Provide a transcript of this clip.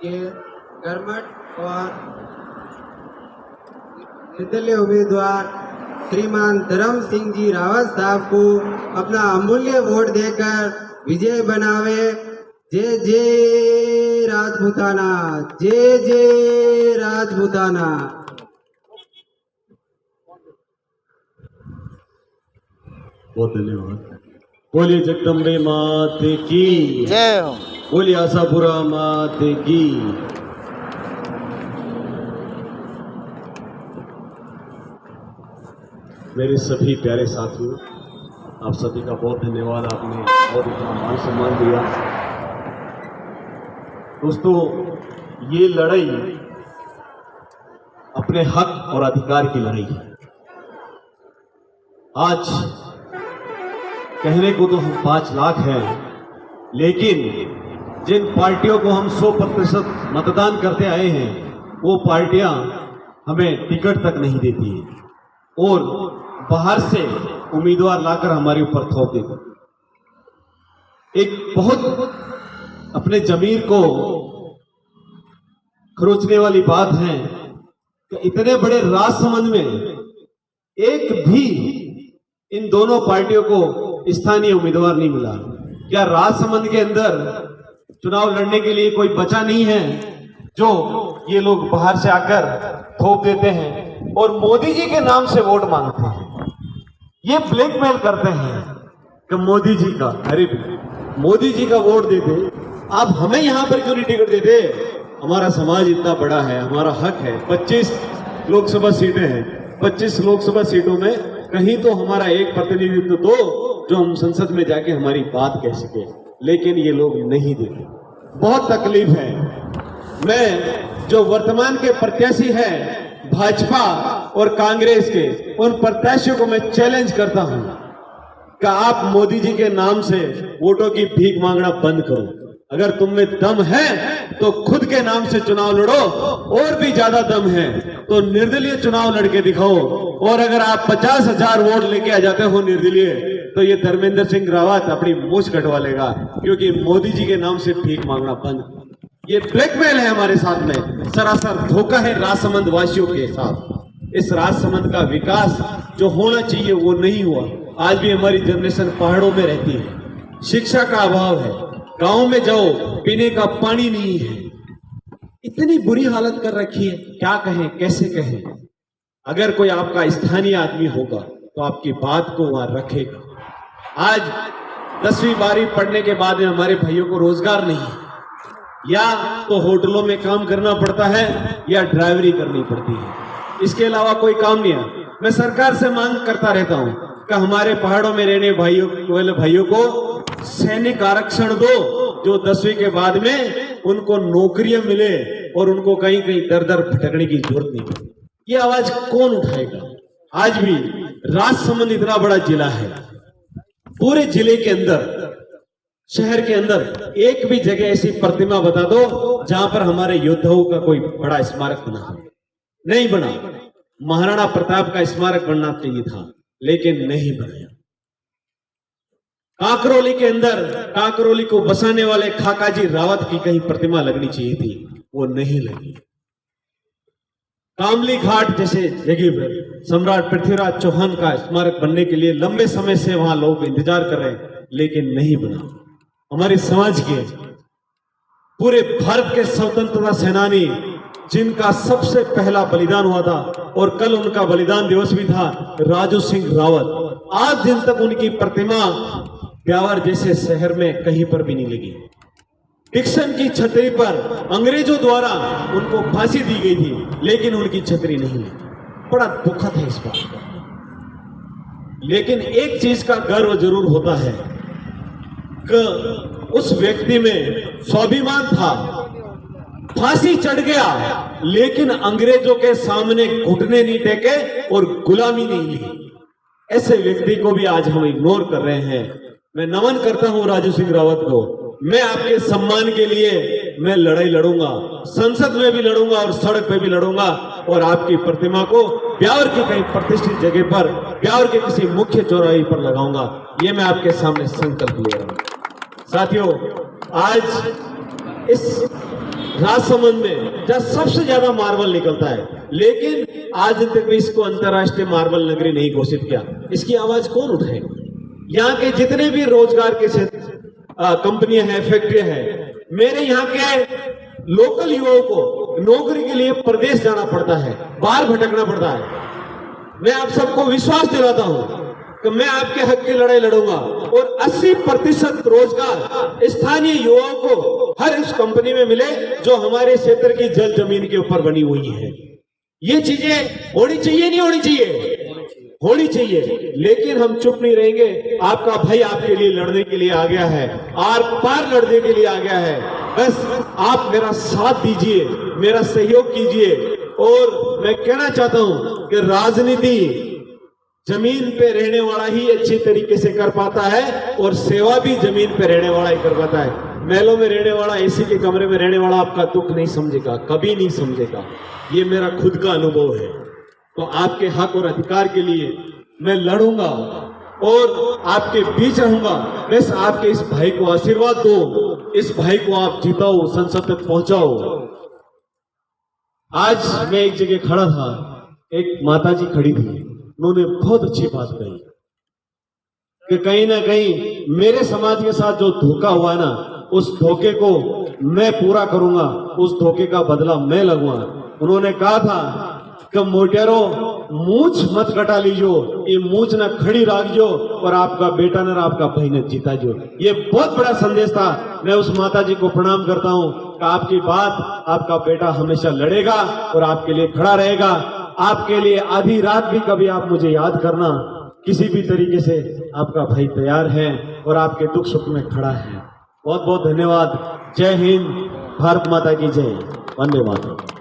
के कर्मठ और निर्दलीय उम्मीदवार श्रीमान धर्म सिंह जी रावत साहब को अपना अमूल्य वोट देकर विजय बनावे। जय जय राजपूताना, जय जय राजपूताना। बहुत धन्यवाद। बोलिए जगदम्बे मात की जय हो। बोलिए आशापुरा मात की। मेरे सभी प्यारे साथियों, आप सभी का बहुत धन्यवाद। आपने बहुत इतना मान सम्मान दिया। दोस्तों, ये लड़ाई अपने हक और अधिकार की लड़ाई है। आज कहने को तो हम 5 लाख हैं, लेकिन जिन पार्टियों को हम 100% मतदान करते आए हैं, वो पार्टियां हमें टिकट तक नहीं देती है और बाहर से उम्मीदवार लाकर हमारे ऊपर थोप देती। एक बहुत अपने जमीर को खरोचने वाली बात है कि इतने बड़े राजसमंद में एक भी इन दोनों पार्टियों को स्थानीय उम्मीदवार नहीं मिला। क्या राजसमंद के अंदर चुनाव लड़ने के लिए कोई बचा नहीं है जो ये लोग बाहर से आकर थोप देते हैं और मोदी जी के नाम से वोट मांगते हैं? ये ब्लैकमेल करते हैं कि मोदी जी का, अरे मोदी जी का वोट देते, आप हमें यहां पर क्यों नहीं टिकट देते? हमारा समाज इतना बड़ा है, हमारा हक है। 25 लोकसभा सीटें हैं, 25 लोकसभा सीटों में कहीं तो हमारा एक प्रतिनिधित्व दो जो हम संसद में जाके हमारी बात कह सके, लेकिन ये लोग नहीं देते। बहुत तकलीफ है। मैं जो वर्तमान के प्रत्याशी हैं भाजपा और कांग्रेस के, उन प्रत्याशियों को मैं चैलेंज करता हूं कि आप मोदी जी के नाम से वोटों की भीख मांगना बंद करो। अगर तुम में दम है तो खुद के नाम से चुनाव लड़ो, और भी ज्यादा दम है तो निर्दलीय चुनाव लड़के दिखाओ। और अगर आप 50,000 वोट लेके आ जाते हो निर्दलीय, तो ये धर्मेंद्र सिंह रावत अपनी मूछ कटवा लेगा, क्योंकि मोदी जी के नाम से भीख मांगना बंद। ये ब्लैकमेल है हमारे साथ में, सरासर धोखा है राजसमंद वासियों के साथ। इस राजसमंद का विकास जो होना चाहिए वो नहीं हुआ। आज भी हमारी जनरेशन पहाड़ों में रहती है, शिक्षा का अभाव है, गांव में जाओ पीने का पानी नहीं है। इतनी बुरी हालत कर रखी है, क्या कहें, कैसे कहें। अगर कोई आपका स्थानीय आदमी होगा तो आपकी बात को वहां रखेगा। आज 10वीं 12वीं पढ़ने के बाद में हमारे भाइयों को रोजगार नहीं है, या तो होटलों में काम करना पड़ता है या ड्राइवरी करनी पड़ती है, इसके अलावा कोई काम नहीं है। मैं सरकार से मांग करता रहता हूं कि हमारे पहाड़ों में रहने भाइयों को सैनिक आरक्षण दो, जो 10वीं के बाद में उनको नौकरियां मिले और उनको कहीं कहीं दर दर भटकने की जरूरत नहीं पड़े। ये आवाज कौन उठाएगा? आज भी राजसमंद इतना बड़ा जिला है, पूरे जिले के अंदर, शहर के अंदर एक भी जगह ऐसी प्रतिमा बता दो जहां पर हमारे योद्धाओं का कोई बड़ा स्मारक बना हो। नहीं बना। महाराणा प्रताप का स्मारक बनना चाहिए था, लेकिन नहीं बनाया। काकरोली के अंदर काकरोली को बसाने वाले खाकाजी रावत की कहीं प्रतिमा लगनी चाहिए थी, वो नहीं लगी। कामली घाट जैसे जगह पर सम्राट पृथ्वीराज चौहान का स्मारक बनने के लिए लंबे समय से वहां लोग इंतजार कर रहे हैं, लेकिन नहीं बना। हमारे समाज के पूरे भारत के स्वतंत्रता सेनानी जिनका सबसे पहला बलिदान हुआ था, और कल उनका बलिदान दिवस भी था, राजू सिंह रावत, आज दिन तक उनकी प्रतिमा ब्यावर जैसे शहर में कहीं पर भी नहीं लगी। डिक्सन की छतरी पर अंग्रेजों द्वारा उनको फांसी दी गई थी, लेकिन उनकी छतरी नहीं लगी। बड़ा दुखद है इस बात का। लेकिन एक चीज का गर्व जरूर होता है कि उस व्यक्ति में स्वाभिमान था, फांसी चढ़ गया, लेकिन अंग्रेजों के सामने घुटने नहीं टेके और गुलामी नहीं ली। ऐसे व्यक्ति को भी आज हम इग्नोर कर रहे हैं। मैं नमन करता हूं राजू सिंह रावत को। मैं आपके सम्मान के लिए मैं लड़ाई लड़ूंगा, संसद में भी लड़ूंगा और सड़क पे भी लड़ूंगा, और आपकी प्रतिमा को ब्यावर की कहीं प्रतिष्ठित जगह पर, ब्यावर के किसी मुख्य चौराहे पर लगाऊंगा। ये मैं आपके सामने संकल्प ले रहा हूं। साथियों, आज इस राजसमंद में जहाँ सबसे ज्यादा मार्बल निकलता है, लेकिन आज तक भी इसको अंतर्राष्ट्रीय मार्बल नगरी नहीं घोषित किया। इसकी आवाज कौन उठाए? यहाँ के जितने भी रोजगार के कंपनियां हैं, फैक्ट्रियां हैं, मेरे यहाँ के लोकल युवाओं को नौकरी के लिए प्रदेश जाना पड़ता है, बाहर भटकना पड़ता है। मैं आप सबको विश्वास दिलाता हूं कि मैं आपके हक की लड़ाई लड़ूंगा और 80% रोजगार स्थानीय युवाओं को हर उस कंपनी में मिले जो हमारे क्षेत्र की जल जमीन के ऊपर बनी हुई है। ये चीजें होनी चाहिए, नहीं होनी चाहिए? होनी चाहिए। लेकिन हम चुप नहीं रहेंगे। आपका भाई आपके लिए लड़ने के लिए आ गया है, आर पार लड़ने के लिए आ गया है। बस आप मेरा साथ दीजिए, मेरा सहयोग कीजिए। और मैं कहना चाहता हूं कि राजनीति जमीन पे रहने वाला ही अच्छी तरीके से कर पाता है और सेवा भी जमीन पे रहने वाला ही कर पाता है। महलों में रहने वाला, एसी के कमरे में रहने वाला आपका दुख नहीं समझेगा, कभी नहीं समझेगा। ये मेरा खुद का अनुभव है। तो आपके हक और अधिकार के लिए मैं लड़ूंगा और आपके बीच रहूंगा। बस आपके इस भाई को आशीर्वाद दो, इस भाई को आप जिताओ, संसद तक पहुंचाओ। आज मैं एक जगह खड़ा था, एक माताजी खड़ी थी, उन्होंने बहुत अच्छी बात कही कि कहीं ना कहीं मेरे समाज के साथ जो धोखा हुआ ना, उस धोखे को मैं पूरा करूंगा, उस धोखे का बदला मैं लगूंगा। उन्होंने कहा था कि मोटेरो मूछ मत कटा लीजो, ये मूछ ना खड़ी राखजो और आपका बेटा न आपका भाई न जीता जो। ये बहुत बड़ा संदेश था। मैं उस माता जी को प्रणाम करता हूं कि आपकी बात आपका बेटा हमेशा लड़ेगा और आपके लिए खड़ा रहेगा। आपके लिए आधी रात भी कभी आप मुझे याद करना, किसी भी तरीके से आपका भाई तैयार है और आपके दुख सुख में खड़ा है। बहुत बहुत धन्यवाद। जय हिंद, भारत माता की जय, वंदे मातरम।